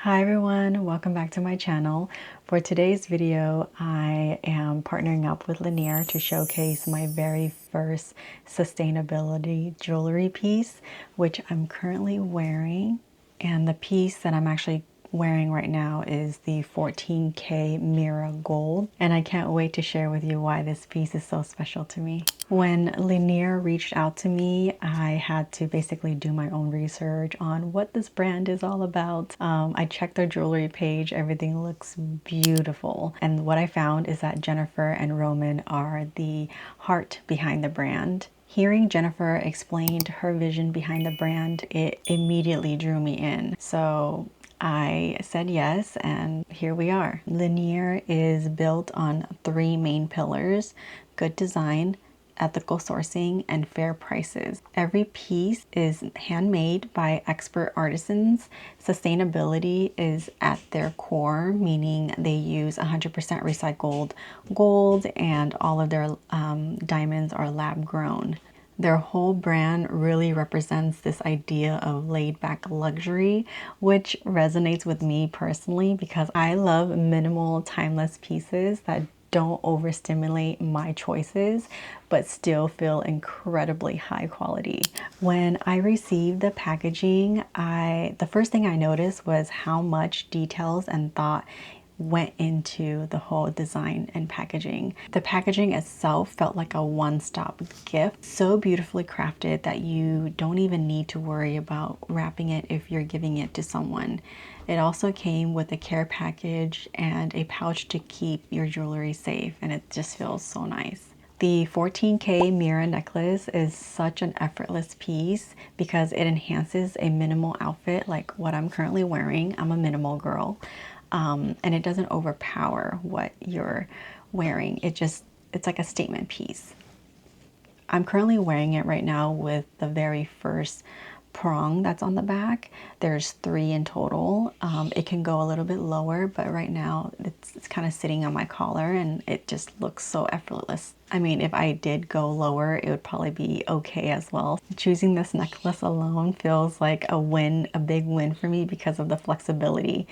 Hi everyone, welcome back to my channel. For today's video, I am partnering up with Linjer to showcase my very first sustainability jewelry piece, which I'm currently wearing. And the piece that I'm actually wearing right now is the 14k Mira gold, and I can't wait to share with you why this piece is so special to me. When Linjer reached out to me, I had to basically do my own research on what this brand is all about. I checked their jewelry page, everything looks beautiful, and what I found is that Jennifer and Roman are the heart behind the brand. Hearing Jennifer explain her vision behind the brand, it immediately drew me in. So I said yes, and here we are. Linjer is built on three main pillars: good design, ethical sourcing, and fair prices. Every piece is handmade by expert artisans. Sustainability is at their core, meaning they use 100% recycled gold, and all of their diamonds are lab grown. Their whole brand really represents this idea of laid-back luxury, which resonates with me personally because I love minimal, timeless pieces that don't overstimulate my choices but still feel incredibly high quality. When I received the packaging, the first thing I noticed was how much details and thought went into the whole design and packaging. The packaging itself felt like a one-stop gift, so beautifully crafted that you don't even need to worry about wrapping it if you're giving it to someone. It also came with a care package and a pouch to keep your jewelry safe, and it just feels so nice. The 14k Mira necklace is such an effortless piece because it enhances a minimal outfit like what I'm currently wearing. I'm a minimal girl. And it doesn't overpower what you're wearing. It's like a statement piece. I'm currently wearing it right now with the very first prong that's on the back. There's 3 in total. It can go a little bit lower, but right now it's kind of sitting on my collar and it just looks so effortless. I mean, if I did go lower, it would probably be okay as well. Choosing this necklace alone feels like a win, a big win for me because of the flexibility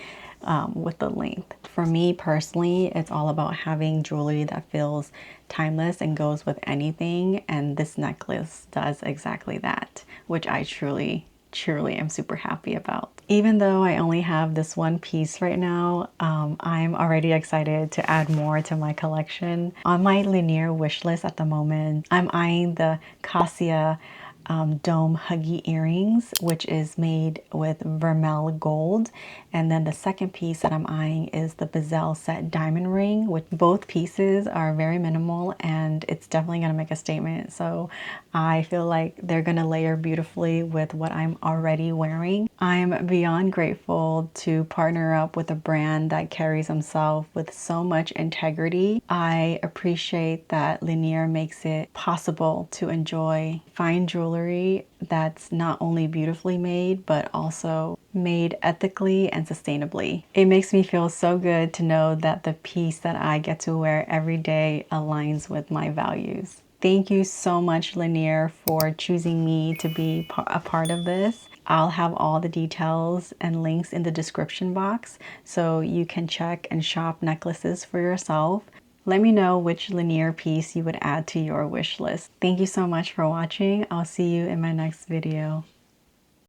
with the length. For me personally, it's all about having jewelry that feels timeless and goes with anything, and this necklace does exactly that, which I truly am super happy about. Even though I only have this one piece right now, I'm already excited to add more to my collection. On my Linjer wish list at the moment, I'm eyeing the Cassia Dome Huggie Earrings, which is made with vermel gold. And then the second piece that I'm eyeing is the Bezel Set Diamond Ring, which both pieces are very minimal and it's definitely going to make a statement. So I feel like they're going to layer beautifully with what I'm already wearing. I'm beyond grateful to partner up with a brand that carries themselves with so much integrity. I appreciate that Linjer makes it possible to enjoy fine jewelry that's not only beautifully made, but also made ethically and sustainably. It makes me feel so good to know that the piece that I get to wear every day aligns with my values. Thank you so much, Linjer, for choosing me to be a part of this. I'll have all the details and links in the description box so you can check and shop necklaces for yourself. Let me know which Linjer piece you would add to your wish list. Thank you so much for watching. I'll see you in my next video.